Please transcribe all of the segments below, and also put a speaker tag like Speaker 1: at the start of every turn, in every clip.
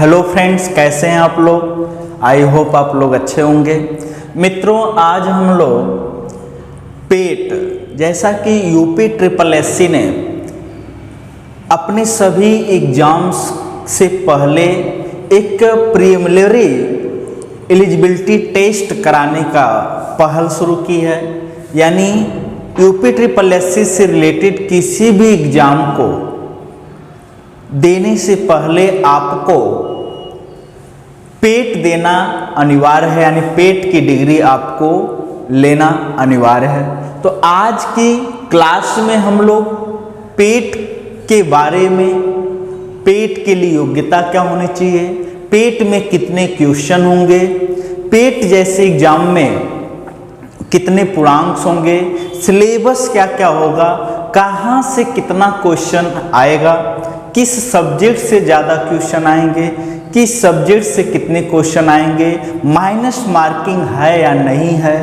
Speaker 1: Hello friends, कैसे हैं आप लोग। आई होप आप लोग अच्छे होंगे। मित्रों, आज हम लोग पेट, जैसा कि यूपी ट्रिपल एससी ने अपने सभी एग्जाम्स से पहले एक प्रीलिमिनरी एलिजिबिलिटी टेस्ट कराने का पहल शुरू की है। यानी यूपी ट्रिपल एससी से रिलेटेड किसी भी एग्जाम को देने से पहले आपको पेट देना अनिवार्य है, यानी पेट की डिग्री आपको लेना अनिवार्य है। तो आज की क्लास में हम लोग पेट के बारे में, पेट के लिए योग्यता क्या होनी चाहिए, पेट में कितने क्वेश्चन होंगे, पेट जैसे एग्जाम में कितने पूर्णांक होंगे, सिलेबस क्या क्या होगा, कहाँ से कितना क्वेश्चन आएगा, किस सब्जेक्ट से ज़्यादा क्वेश्चन आएंगे, किस सब्जेक्ट से कितने क्वेश्चन आएंगे, माइनस मार्किंग है या नहीं है,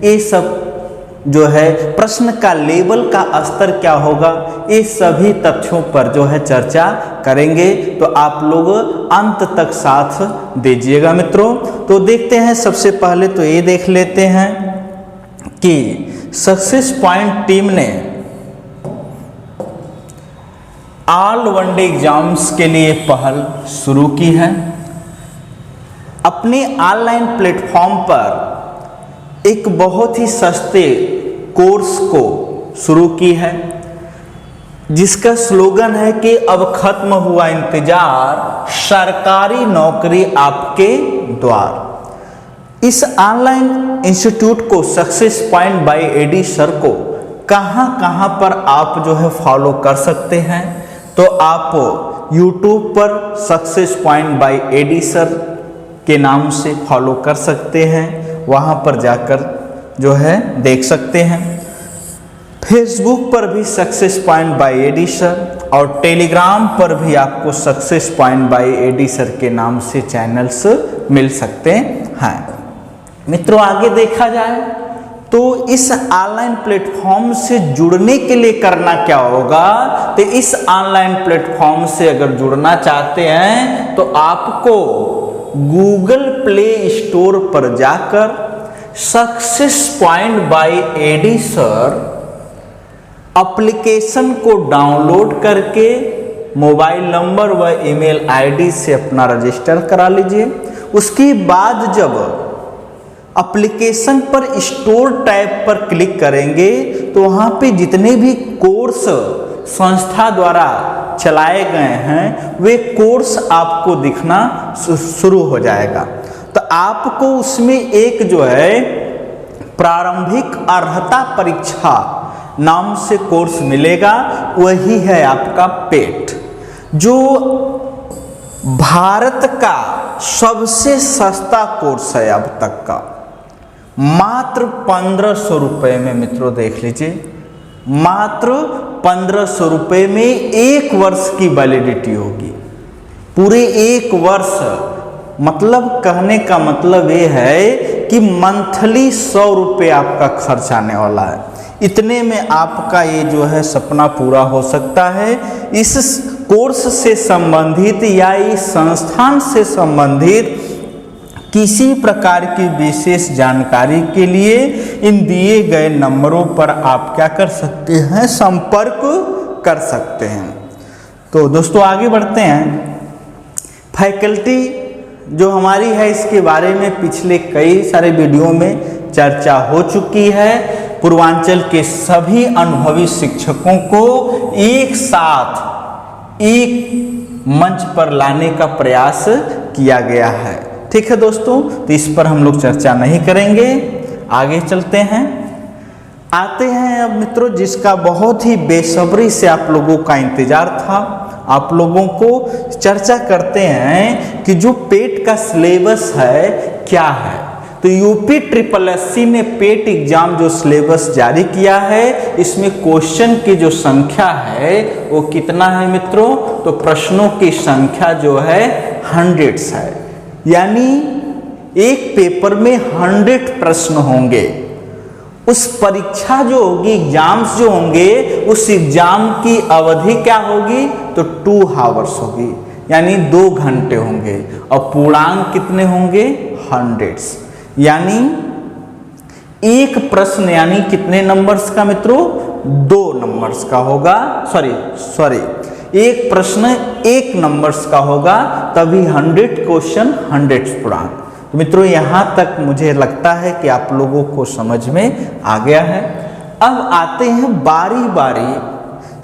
Speaker 1: ये सब जो है प्रश्न का लेवल का स्तर क्या होगा, ये सभी तथ्यों पर जो है चर्चा करेंगे। तो आप लोग अंत तक साथ दीजिएगा मित्रों। तो देखते हैं, सबसे पहले तो ये देख लेते हैं कि सक्सेस पॉइंट टीम ने ऑल वनडे एग्जाम्स के लिए पहल शुरू की है। अपने ऑनलाइन प्लेटफॉर्म पर एक बहुत ही सस्ते कोर्स को शुरू की है, जिसका स्लोगन है कि अब खत्म हुआ इंतजार, सरकारी नौकरी आपके द्वार। इस ऑनलाइन इंस्टीट्यूट को success point by AD sir को कहाँ कहाँ पर आप जो है फॉलो कर सकते हैं। तो आप YouTube पर success point by AD sir के नाम से फॉलो कर सकते हैं, वहाँ पर जाकर जो है देख सकते हैं। फेसबुक पर भी success point by AD sir और टेलीग्राम पर भी आपको success point by AD sir के नाम से चैनल्स मिल सकते हैं। मित्रों, आगे देखा जाए तो इस ऑनलाइन प्लेटफॉर्म से जुड़ने के लिए करना क्या होगा। तो इस ऑनलाइन प्लेटफॉर्म से अगर जुड़ना चाहते हैं तो आपको गूगल प्ले स्टोर पर जाकर success point by AD sir application को डाउनलोड करके मोबाइल नंबर व ईमेल आईडी से अपना रजिस्टर करा लीजिए। उसके बाद जब एप्लीकेशन पर स्टोर टैब पर क्लिक करेंगे तो वहाँ पे जितने भी कोर्स संस्था द्वारा चलाए गए हैं वे कोर्स आपको दिखना शुरू हो जाएगा। तो आपको उसमें एक जो है प्रारंभिक अर्हता परीक्षा नाम से कोर्स मिलेगा, वही है आपका पेट, जो भारत का सबसे सस्ता कोर्स है अब तक का। मात्र 1500 रुपये में मित्रों, देख लीजिए, मात्र 1500 रुपये में 1 वर्ष की वैलिडिटी होगी। पूरे 1 वर्ष, मतलब कहने का मतलब ये है कि मंथली 100 रुपये आपका खर्च आने वाला है। इतने में आपका ये जो है सपना पूरा हो सकता है। इस कोर्स से संबंधित या इस संस्थान से संबंधित किसी प्रकार की विशेष जानकारी के लिए इन दिए गए नंबरों पर आप क्या कर सकते हैं, संपर्क कर सकते हैं। तो दोस्तों, आगे बढ़ते हैं। फैकल्टी जो हमारी है, इसके बारे में पिछले कई सारे वीडियो में चर्चा हो चुकी है। पूर्वांचल के सभी अनुभवी शिक्षकों को एक साथ एक मंच पर लाने का प्रयास किया गया है। ठीक है दोस्तों, तो इस पर हम लोग चर्चा नहीं करेंगे, आगे चलते हैं। आते हैं अब मित्रों, जिसका बहुत ही बेसब्री से आप लोगों का इंतजार था, आप लोगों को चर्चा करते हैं कि जो पेट का सिलेबस है क्या है। तो यूपी ट्रिपल एससी ने पेट एग्जाम जो सिलेबस जारी किया है, इसमें क्वेश्चन की जो संख्या है वो कितना है मित्रों। तो प्रश्नों की संख्या जो है 100 है, यानी एक पेपर में 100 प्रश्न होंगे। उस परीक्षा जो होगी, एग्जाम्स जो होंगे, उस एग्जाम की अवधि क्या होगी, तो 2 आवर्स होगी। यानी 2 घंटे होंगे, और पूर्णांक कितने होंगे, हंड्रेड्स। यानी एक प्रश्न यानी कितने नंबर्स का मित्रों, 2 नंबर्स का होगा, सॉरी एक प्रश्न 1 नंबर्स का होगा, तभी 100 क्वेश्चन 100 पूर्णांक। तो मित्रों यहाँ तक मुझे लगता है कि आप लोगों को समझ में आ गया है। अब आते हैं बारी बारी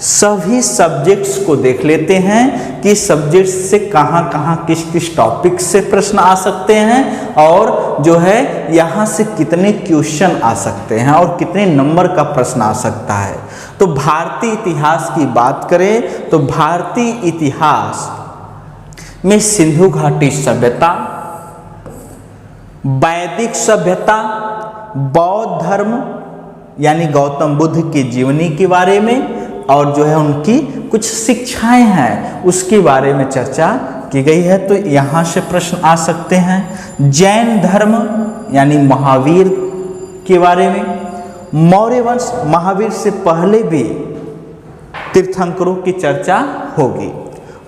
Speaker 1: सभी सब्जेक्ट्स को देख लेते हैं कि सब्जेक्ट से कहाँ कहाँ किस किस टॉपिक से प्रश्न आ सकते हैं, और जो है यहाँ से कितने क्वेश्चन आ सकते हैं और कितने नंबर का प्रश्न आ सकता है। तो भारतीय इतिहास की बात करें तो भारतीय इतिहास में सिंधु घाटी सभ्यता, वैदिक सभ्यता, बौद्ध धर्म यानी गौतम बुद्ध की जीवनी के बारे में, और जो है उनकी कुछ शिक्षाएं हैं उसके बारे में चर्चा की गई है, तो यहाँ से प्रश्न आ सकते हैं। जैन धर्म यानी महावीर के बारे में, मौर्य वंश, महावीर से पहले भी तीर्थंकरों की चर्चा होगी।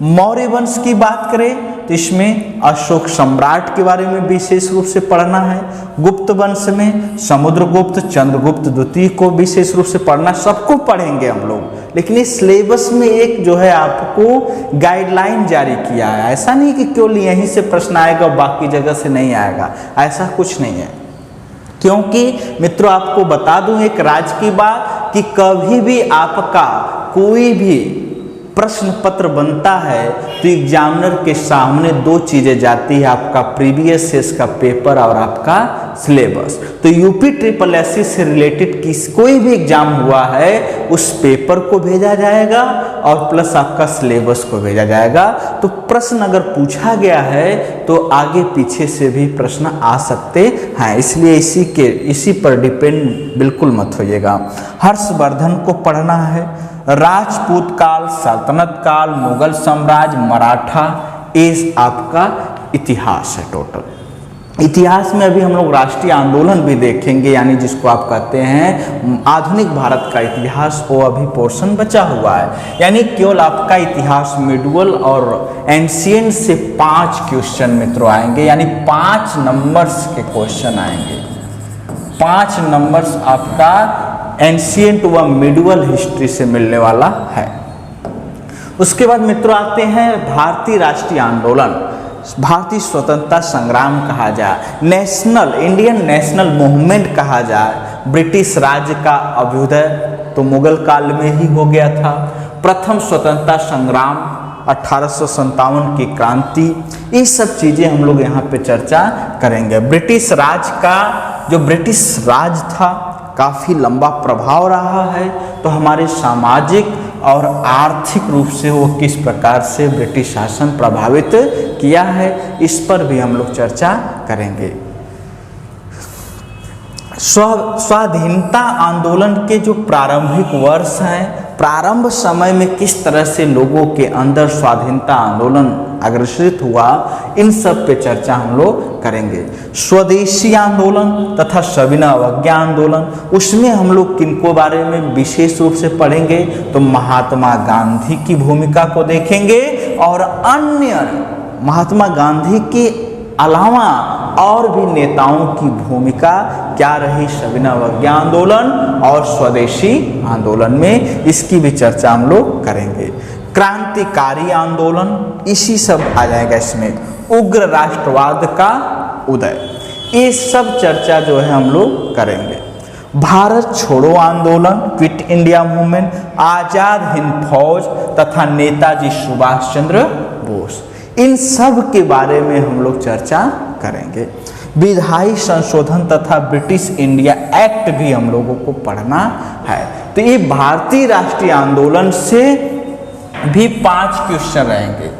Speaker 1: मौर्य वंश की बात करें तो इसमें अशोक सम्राट के बारे में विशेष रूप से पढ़ना है। गुप्त वंश में समुद्रगुप्त, चंद्रगुप्त द्वितीय को विशेष रूप से पढ़ना, सबको पढ़ेंगे हम लोग, लेकिन इस सिलेबस में एक जो है आपको गाइडलाइन जारी किया है। ऐसा नहीं कि केवल यहीं से प्रश्न आएगा बाकी जगह से नहीं आएगा, ऐसा कुछ नहीं है। क्योंकि मित्रों आपको बता दूं एक राज की बात कि कभी भी आपका कोई भी प्रश्न पत्र बनता है तो एग्जामिनर के सामने 2 चीजें जाती है, आपका प्रीवियस ईयर का पेपर और आपका सिलेबस। तो यूपी SSSC से रिलेटेड कोई भी एग्जाम हुआ है उस पेपर को भेजा जाएगा और प्लस आपका सिलेबस को भेजा जाएगा। तो प्रश्न अगर पूछा गया है तो आगे पीछे से भी प्रश्न आ सकते हैं, इसलिए इसी पर डिपेंड बिल्कुल मत होइएगा। हर्षवर्धन को पढ़ना है, राजपूत काल, सल्तनत काल, मुगल साम्राज्य, मराठा, ये आपका इतिहास है टोटल। इतिहास में अभी हम लोग राष्ट्रीय आंदोलन भी देखेंगे, यानी जिसको आप कहते हैं आधुनिक भारत का इतिहास, वो अभी पोर्शन बचा हुआ है। यानी केवल आपका इतिहास मिडुअल और एंशिएंट से 5 क्वेश्चन मित्रों आएंगे, यानी 5 नंबर्स के क्वेश्चन आएंगे। 5 नंबर्स आपका एंशिएंट व मिडुअल हिस्ट्री से मिलने वाला है। उसके बाद मित्रों आते हैं भारतीय राष्ट्रीय आंदोलन, भारतीय स्वतंत्रता संग्राम कहा जाए, इंडियन नेशनल मूवमेंट कहा जाए, ब्रिटिश राज्य का अभ्युदय तो मुगल काल में ही हो गया था, प्रथम स्वतंत्रता संग्राम, 1857 की क्रांति, ये सब चीजें हम लोग यहाँ पे चर्चा करेंगे। ब्रिटिश राज का जो ब्रिटिश राज था काफ़ी लंबा प्रभाव रहा है, तो हमारे सामाजिक और आर्थिक रूप से वो किस प्रकार से ब्रिटिश शासन प्रभावित किया है, इस पर भी हम लोग चर्चा करेंगे। स्वाधीनता आंदोलन के जो प्रारंभिक वर्ष हैं, प्रारंभ समय में किस तरह से लोगों के अंदर स्वाधीनता आंदोलन अग्रसित हुआ, इन सब पे चर्चा हम लोग करेंगे। स्वदेशी आंदोलन तथा सविनय अवज्ञा आंदोलन, उसमें हम लोग किनको बारे में विशेष रूप से पढ़ेंगे, तो महात्मा गांधी की भूमिका को देखेंगे, और अन्य महात्मा गांधी के अलावा और भी नेताओं की भूमिका क्या रही सविनय अवज्ञा आंदोलन और स्वदेशी आंदोलन में, इसकी भी चर्चा हम लोग करेंगे। क्रांतिकारी आंदोलन, इसी सब आ जाएगा इसमें। उग्र राष्ट्रवाद का उदय, ये सब चर्चा जो है हम लोग करेंगे। भारत छोड़ो आंदोलन, quit India movement, Azad Hind फौज तथा नेताजी सुभाष चंद्र बोस, इन सब के बारे में हम लोग चर्चा करेंगे। विधायी संशोधन तथा ब्रिटिश इंडिया एक्ट भी हम लोगों को पढ़ना है। तो ये भारतीय राष्ट्रीय आंदोलन से भी 5 क्वेश्चन रहेंगे,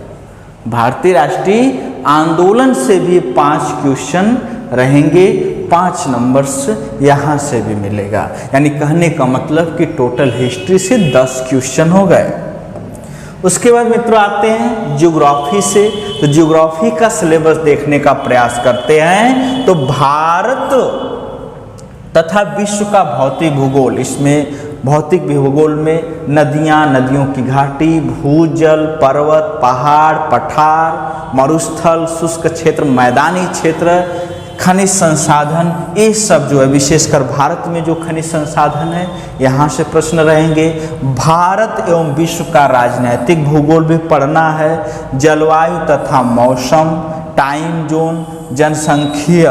Speaker 1: भारतीय राष्ट्रीय आंदोलन से भी 5 क्वेश्चन रहेंगे, 5 नंबर्स यहाँ से भी मिलेगा। यानी कहने का मतलब कि टोटल हिस्ट्री से 10 क्वेश्चन हो गए। उसके बाद मित्रों आते हैं ज्योग्राफी से, तो ज्योग्राफी का सिलेबस देखने का प्रयास करते हैं। तो भारत तथा विश्व का भौतिक भूगोल, इसमें भौतिक भूगोल में नदियाँ, नदियों की घाटी, भूजल, पर्वत, पहाड़, पठार, मरुस्थल, शुष्क क्षेत्र, मैदानी क्षेत्र, खनिज संसाधन, ये सब जो है विशेषकर भारत में जो खनिज संसाधन है यहाँ से प्रश्न रहेंगे। भारत एवं विश्व का राजनीतिक भूगोल भी पढ़ना है। जलवायु तथा मौसम, टाइम जोन, जनसंख्यीय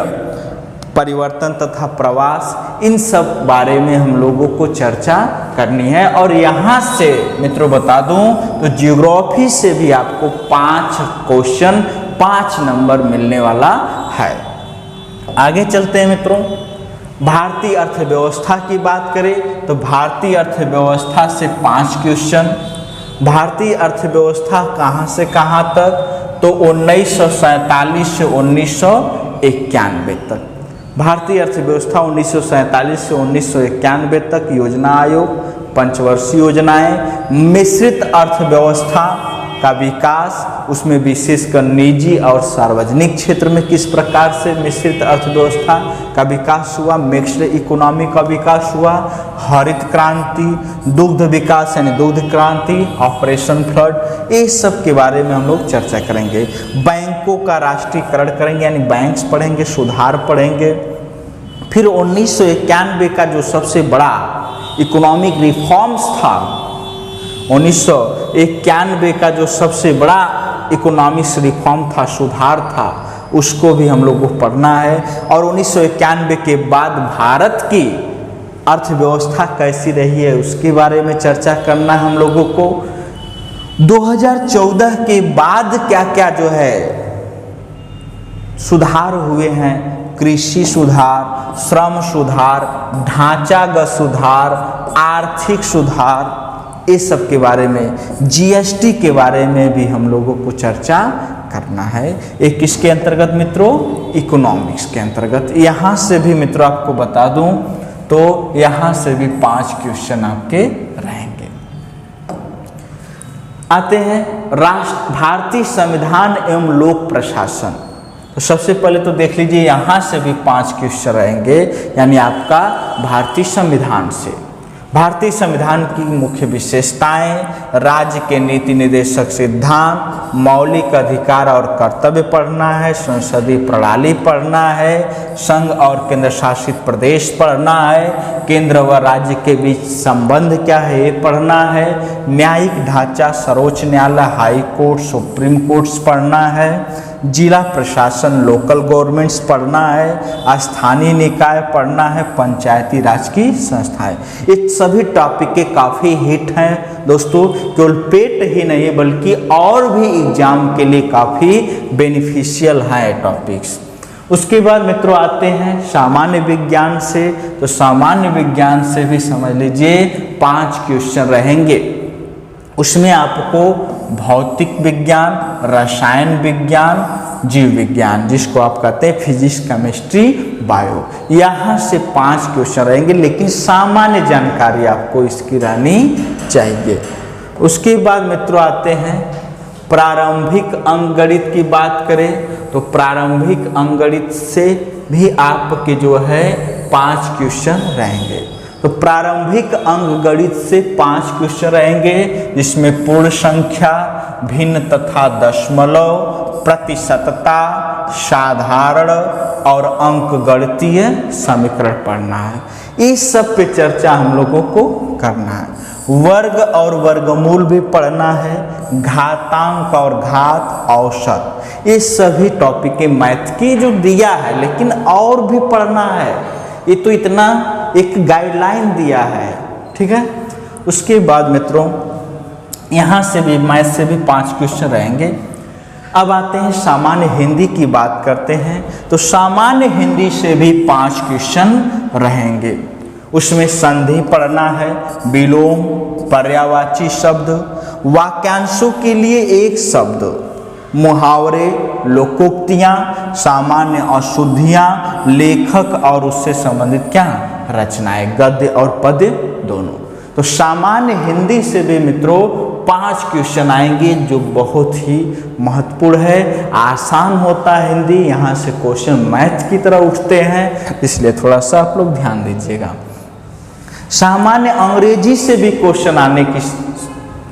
Speaker 1: परिवर्तन तथा प्रवास, इन सब बारे में हम लोगों को चर्चा करनी है। और यहाँ से मित्रों बता दूं तो ज्योग्राफी से भी आपको 5 क्वेश्चन 5 नंबर मिलने वाला है। आगे चलते हैं मित्रों। भारतीय अर्थव्यवस्था की बात करें तो भारतीय अर्थव्यवस्था से 5 क्वेश्चन। भारतीय अर्थव्यवस्था कहाँ से कहाँ तक, तो 1947 से 1991 तक। भारतीय अर्थव्यवस्था 1947 से 1991 तक योजना आयोग, पंचवर्षीय योजनाएं। मिश्रित अर्थव्यवस्था का विकास, उसमें विशेषकर निजी और सार्वजनिक क्षेत्र में किस प्रकार से मिश्रित अर्थव्यवस्था का विकास हुआ, मिक्स्ड इकोनॉमी का विकास हुआ। हरित क्रांति, दुग्ध विकास यानी दुग्ध क्रांति, ऑपरेशन फ्लड, ये सब के बारे में हम लोग चर्चा करेंगे। बैंकों का राष्ट्रीयकरण करेंगे यानी बैंक्स पढ़ेंगे, सुधार पढ़ेंगे। फिर 1991 का जो सबसे बड़ा इकोनॉमिक रिफॉर्म्स था, 1991 का जो सबसे बड़ा इकोनॉमिक्स रिफॉर्म था, सुधार था, उसको भी हम लोग को पढ़ना है। और 1991 के बाद भारत की अर्थव्यवस्था कैसी रही है उसके बारे में चर्चा करना है हम लोगों को। 2014 के बाद क्या क्या जो है सुधार हुए हैं, कृषि सुधार, श्रम सुधार, ढांचागत सुधार, आर्थिक सुधार, इस सब के बारे में, जीएसटी के बारे में भी हम लोगों को चर्चा करना है। एक किसके अंतर्गत मित्रों, इकोनॉमिक्स के अंतर्गत। यहाँ से भी मित्रों आपको बता दूं तो यहाँ से भी 5 क्वेश्चन आपके रहेंगे। आते हैं भारतीय संविधान एवं लोक प्रशासन। तो सबसे पहले तो देख लीजिए यहाँ से भी 5 क्वेश्चन रहेंगे, यानी आपका भारतीय संविधान से। भारतीय संविधान की मुख्य विशेषताएं, राज्य के नीति निर्देशक सिद्धांत, मौलिक अधिकार और कर्तव्य पढ़ना है, संसदीय प्रणाली पढ़ना है, संघ और केंद्र शासित प्रदेश पढ़ना है, केंद्र व राज्य के बीच संबंध क्या है ये पढ़ना है, न्यायिक ढांचा, सर्वोच्च न्यायालय, हाई कोर्ट, सुप्रीम कोर्ट्स पढ़ना है, जिला प्रशासन, लोकल गवर्नमेंट्स पढ़ना है, स्थानीय निकाय पढ़ना है, पंचायती राज की संस्थाएं। ये सभी टॉपिक के काफ़ी हिट हैं दोस्तों, केवल पेट ही नहीं बल्कि और भी एग्जाम के लिए काफ़ी बेनिफिशियल हैं टॉपिक्स। उसके बाद मित्रों आते हैं सामान्य विज्ञान से। तो सामान्य विज्ञान से भी समझ लीजिए 5 क्वेश्चन रहेंगे। उसमें आपको भौतिक विज्ञान, रसायन विज्ञान, जीव विज्ञान, जिसको आप कहते हैं फिजिक्स, केमिस्ट्री, बायो, यहाँ से 5 क्वेश्चन रहेंगे, लेकिन सामान्य जानकारी आपको इसकी रहनी चाहिए। उसके बाद मित्रों आते हैं प्रारंभिक अंकगणित की बात करें तो प्रारंभिक अंकगणित से भी आपके जो है 5 क्वेश्चन रहेंगे। तो प्रारंभिक अंकगणित से 5 क्वेश्चन रहेंगे, जिसमें पूर्ण संख्या, भिन्न तथा दशमलव, प्रतिशतता, साधारण और अंकगणितीय समीकरण पढ़ना है। इस सब पे चर्चा हम लोगों को करना है। वर्ग और वर्गमूल भी पढ़ना है, घातांक और घात, औसत, ये सभी टॉपिक के मैथ की जो दिया है, लेकिन और भी पढ़ना है। ये तो इतना एक गाइडलाइन दिया है, ठीक है। उसके बाद मित्रों यहाँ से भी मैथ से भी 5 क्वेश्चन रहेंगे। अब आते हैं सामान्य हिंदी की बात करते हैं। तो सामान्य हिंदी से भी 5 क्वेश्चन रहेंगे। उसमें संधि पढ़ना है, विलोम, पर्यायवाची शब्द, वाक्यांशों के लिए एक शब्द, मुहावरे, लोकोक्तियाँ, सामान्य अशुद्धियाँ, लेखक और उससे संबंधित क्या रचनाएं, गद्य और पद्य दोनों। तो सामान्य हिंदी से भी मित्रों 5 क्वेश्चन आएंगे, जो बहुत ही महत्वपूर्ण है, आसान होता है हिंदी। यहाँ से क्वेश्चन मैथ की तरह उठते हैं, इसलिए थोड़ा सा आप लोग ध्यान दीजिएगा। सामान्य अंग्रेजी से भी क्वेश्चन आने की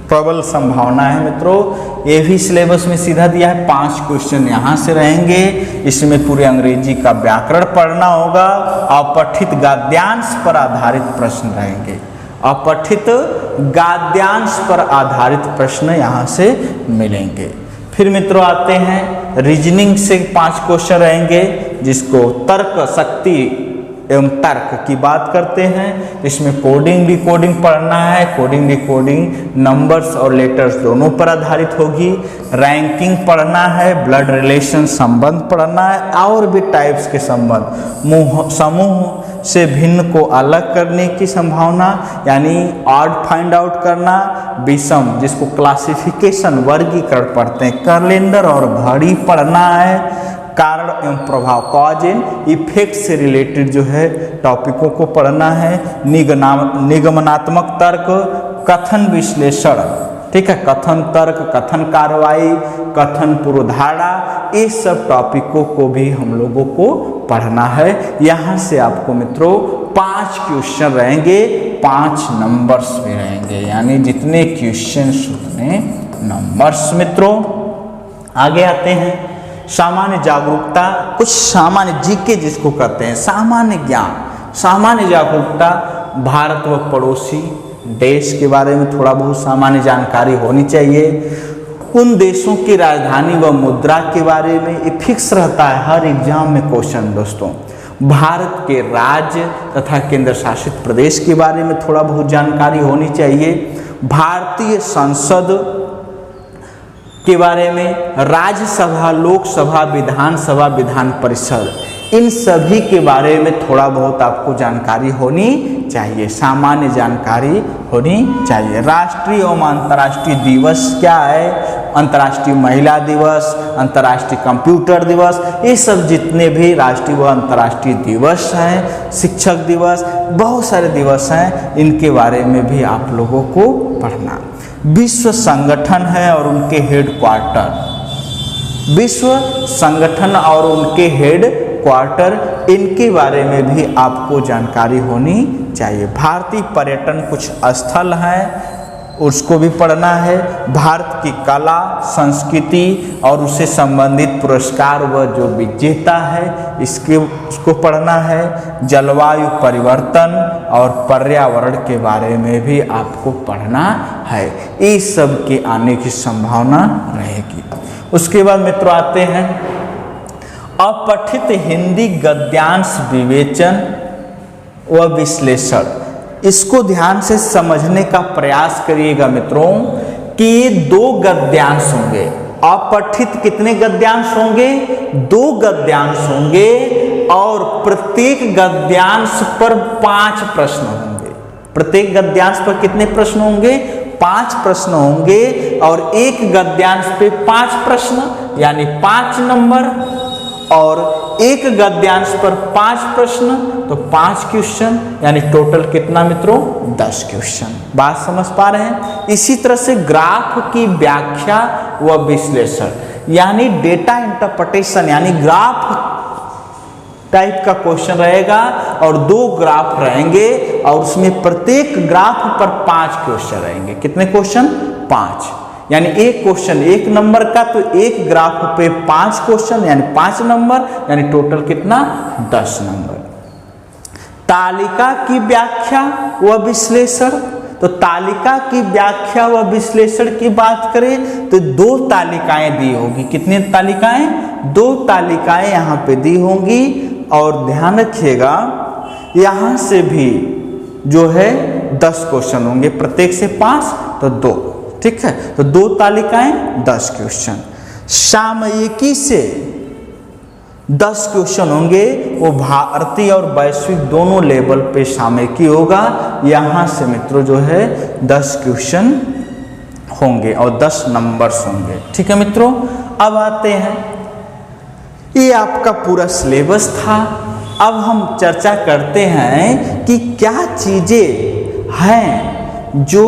Speaker 1: प्रबल संभावना है मित्रों। ये भी सिलेबस में सीधा दिया है, 5 क्वेश्चन यहाँ से रहेंगे। इसमें पूरे अंग्रेजी का व्याकरण पढ़ना होगा। अपठित गद्यांश पर आधारित प्रश्न रहेंगे। अपठित गद्यांश पर आधारित प्रश्न यहाँ से मिलेंगे। फिर मित्रों आते हैं रीजनिंग से 5 क्वेश्चन रहेंगे, जिसको तर्क शक्ति एवं तर्क की बात करते हैं। इसमें कोडिंग डिकोडिंग पढ़ना है। कोडिंग डिकोडिंग नंबर्स और लेटर्स दोनों पर आधारित होगी। रैंकिंग पढ़ना है, ब्लड रिलेशन संबंध पढ़ना है, और भी टाइप्स के संबंध, समूह से भिन्न को अलग करने की संभावना यानी ऑड फाइंड आउट करना, विषम जिसको क्लासिफिकेशन वर्गीकरण पढ़ते हैं, कैलेंडर और घड़ी पढ़ना है, कारण एवं प्रभाव कॉज एंड इफेक्ट से रिलेटेड जो है टॉपिकों को पढ़ना है, निगमनात्मक तर्क, कथन विश्लेषण, ठीक है, कथन तर्क, कथन कार्रवाई, कथन पूर्वधारणा, ये सब टॉपिकों को भी हम लोगों को पढ़ना है। यहाँ से आपको मित्रों 5 क्वेश्चन रहेंगे, 5 नंबर्स भी रहेंगे, यानी जितने क्वेश्चन उतने नंबर्स। मित्रों आगे आते हैं सामान्य जागरूकता, कुछ सामान्य जीके जिसको कहते हैं, सामान्य ज्ञान, सामान्य जागरूकता, भारत व पड़ोसी देश के बारे में थोड़ा बहुत सामान्य जानकारी होनी चाहिए। उन देशों की राजधानी व मुद्रा के बारे में ये फिक्स रहता है हर एग्जाम में क्वेश्चन दोस्तों। भारत के राज्य तथा केंद्र शासित प्रदेश के बारे में थोड़ा बहुत जानकारी होनी चाहिए। भारतीय संसद के बारे में, राज्यसभा, लोकसभा, विधानसभा, विधान परिषद, इन सभी के बारे में थोड़ा बहुत आपको जानकारी होनी चाहिए, सामान्य जानकारी होनी चाहिए। राष्ट्रीय एवं अंतर्राष्ट्रीय दिवस क्या है, अंतर्राष्ट्रीय महिला दिवस, अंतर्राष्ट्रीय कंप्यूटर दिवस, ये सब जितने भी राष्ट्रीय व अंतर्राष्ट्रीय दिवस हैं, शिक्षक दिवस, बहुत सारे दिवस हैं, इनके बारे में भी आप लोगों को पढ़ना। विश्व संगठन है और उनके हेडक्वार्टर, विश्व संगठन और उनके हेड क्वार्टर, इनके बारे में भी आपको जानकारी होनी चाहिए। भारतीय पर्यटन कुछ स्थल हैं, उसको भी पढ़ना है। भारत की कला, संस्कृति और उससे संबंधित पुरस्कार व जो विजेता है उसको पढ़ना है। जलवायु परिवर्तन और पर्यावरण के बारे में भी आपको पढ़ना है। ये सब के आने की संभावना रहेगी। उसके बाद मित्रों आते हैं अपठित हिंदी गद्यांश विवेचन व विश्लेषण। इसको ध्यान से समझने का प्रयास करिएगा मित्रों कि ये 2 गद्यांश होंगे। अपठित कितने गद्यांश होंगे? 2 गद्यांश होंगे और प्रत्येक गद्यांश पर 5 प्रश्न होंगे। प्रत्येक गद्यांश पर कितने प्रश्न होंगे? 5 प्रश्न होंगे और एक गद्यांश पे 5 प्रश्न यानी 5 नंबर, और एक गद्यांश पर 5 प्रश्न तो 5 क्वेश्चन, यानी टोटल कितना मित्रों? 10 क्वेश्चन। बात समझ पा रहे हैं? इसी तरह से ग्राफ की व्याख्या व विश्लेषण यानी डेटा इंटरप्रिटेशन, यानी ग्राफ टाइप का क्वेश्चन रहेगा और 2 ग्राफ रहेंगे और उसमें प्रत्येक ग्राफ पर 5 क्वेश्चन रहेंगे। कितने क्वेश्चन? 5, यानी एक क्वेश्चन 1 नंबर का, तो एक ग्राफ पे 5 क्वेश्चन यानी 5 नंबर, यानी टोटल कितना? 10 नंबर। तालिका की व्याख्या व विश्लेषण, तो तालिका की व्याख्या व विश्लेषण की बात करें तो 2 तालिकाएं दी होगी। कितनी तालिकाएं? 2 तालिकाएं यहाँ पे दी होंगी और ध्यान रखिएगा यहाँ से भी जो है 10 क्वेश्चन होंगे, प्रत्येक से 5 तो 2, ठीक है। तो 2 तालिकाएं 10 क्वेश्चन। सामयिकी से 10 क्वेश्चन होंगे, वो भारतीय और वैश्विक दोनों लेवल पे सामयिकी होगा। यहाँ से मित्रों जो है 10 क्वेश्चन होंगे और 10 नंबर्स होंगे, ठीक है मित्रों। अब आते हैं, ये आपका पूरा सिलेबस था। अब हम चर्चा करते हैं कि क्या चीजें हैं जो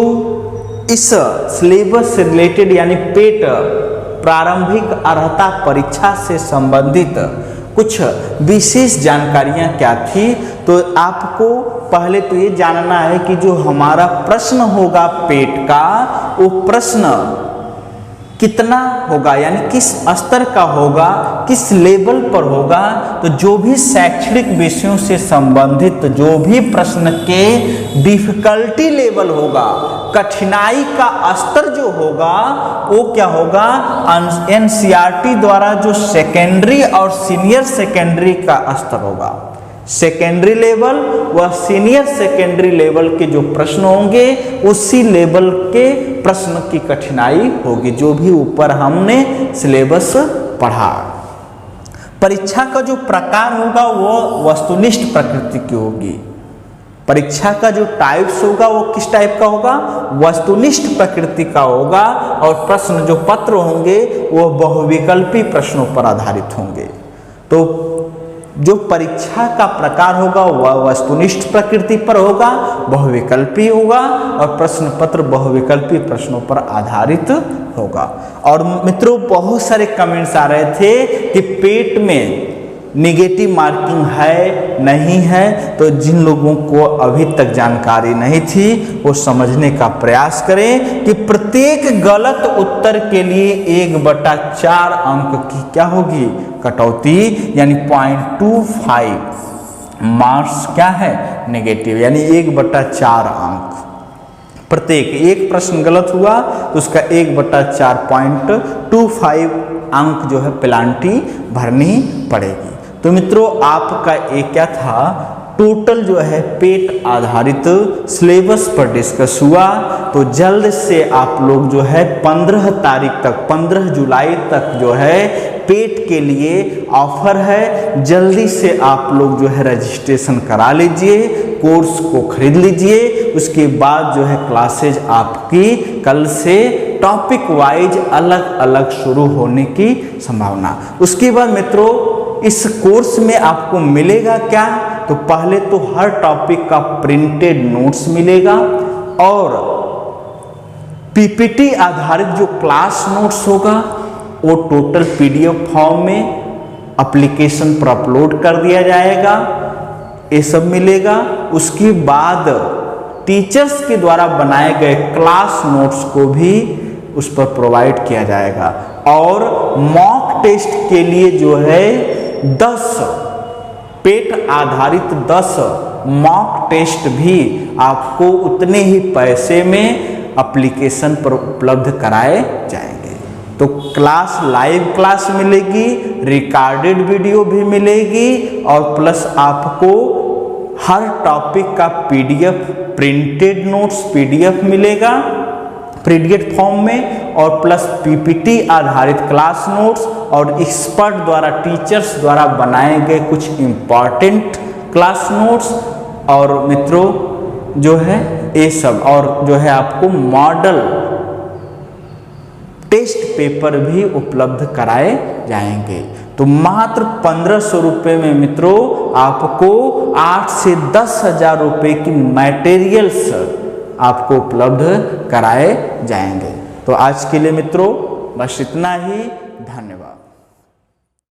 Speaker 1: इस सिलेबस से रिलेटेड यानी पेट प्रारंभिक अर्हता परीक्षा से संबंधित कुछ विशेष जानकारियां क्या थी, तो आपको पहले तो ये जानना है कि जो हमारा प्रश्न होगा पेट का, वो प्रश्न कितना होगा, यानी किस स्तर का होगा, किस लेवल पर होगा। तो जो भी शैक्षणिक विषयों से संबंधित जो भी प्रश्न के डिफिकल्टी लेवल होगा, कठिनाई का स्तर जो होगा, वो क्या होगा, एनसीईआरटी द्वारा जो सेकेंडरी और सीनियर सेकेंडरी का स्तर होगा, सेकेंडरी लेवल व सीनियर सेकेंडरी लेवल के जो प्रश्न होंगे, उसी लेवल के प्रश्न की कठिनाई होगी, जो भी ऊपर हमने सिलेबस पढ़ा। परीक्षा का जो प्रकार होगा वो वस्तुनिष्ठ प्रकृति की होगी। परीक्षा का जो टाइप्स होगा वो किस टाइप का होगा, वस्तुनिष्ठ प्रकृति का होगा। और प्रश्न जो पत्र होंगे वो बहुविकल्पी प्रश्नों पर आधारित होंगे। तो जो परीक्षा का प्रकार होगा वह वस्तुनिष्ठ प्रकृति पर होगा, बहुविकल्पी होगा, और प्रश्न पत्र बहुविकल्पी प्रश्नों पर आधारित होगा। और मित्रों, बहुत सारे कमेंट्स आ रहे थे कि पेट में निगेटिव मार्किंग है नहीं है, तो जिन लोगों को अभी तक जानकारी नहीं थी वो समझने का प्रयास करें कि प्रत्येक गलत उत्तर के लिए 1/4 अंक की क्या होगी, कटौती, यानी 0.25 मार्क्स क्या है, नेगेटिव, यानी 1/4 अंक। प्रत्येक एक प्रश्न गलत हुआ तो उसका 1/4 0.25 अंक जो है पेनाल्टी भरनी पड़ेगी। तो मित्रों, आपका एक क्या था, टोटल जो है पेट आधारित सिलेबस पर डिस्कस हुआ। तो जल्द से आप लोग जो है 15 तारीख तक, 15 जुलाई तक जो है पेट के लिए ऑफर है, जल्दी से आप लोग जो है रजिस्ट्रेशन करा लीजिए, कोर्स को खरीद लीजिए। उसके बाद जो है क्लासेज आपकी कल से टॉपिक वाइज अलग अलग शुरू होने की संभावना। उसके बाद मित्रों, इस कोर्स में आपको मिलेगा क्या, तो पहले तो हर टॉपिक का प्रिंटेड नोट्स मिलेगा, और पीपीटी आधारित जो क्लास नोट्स होगा वो टोटल पीडीएफ फॉर्म में एप्लीकेशन पर अपलोड कर दिया जाएगा, ये सब मिलेगा। उसके बाद टीचर्स के द्वारा बनाए गए क्लास नोट्स को भी उस पर प्रोवाइड किया जाएगा। और मॉक टेस्ट के लिए जो है 10 पेट आधारित 10 मॉक टेस्ट भी आपको उतने ही पैसे में एप्लीकेशन पर उपलब्ध कराए जाएंगे। तो क्लास, लाइव क्लास मिलेगी, रिकॉर्डेड वीडियो भी मिलेगी, और प्लस आपको हर टॉपिक का पीडीएफ, प्रिंटेड नोट्स पीडीएफ मिलेगा पीडीएफ फॉर्म में, और प्लस पीपीटी आधारित क्लास नोट्स और एक्सपर्ट द्वारा, टीचर्स द्वारा बनाए गए कुछ इम्पॉर्टेंट क्लास नोट्स। और मित्रों जो है ये सब, और जो है आपको मॉडल टेस्ट पेपर भी उपलब्ध कराए जाएंगे। तो मात्र 1500 रुपये में मित्रों आपको 8 से 10,000 रुपये की मटेरियल्स आपको उपलब्ध कराए जाएंगे। तो आज के लिए मित्रों बस इतना ही।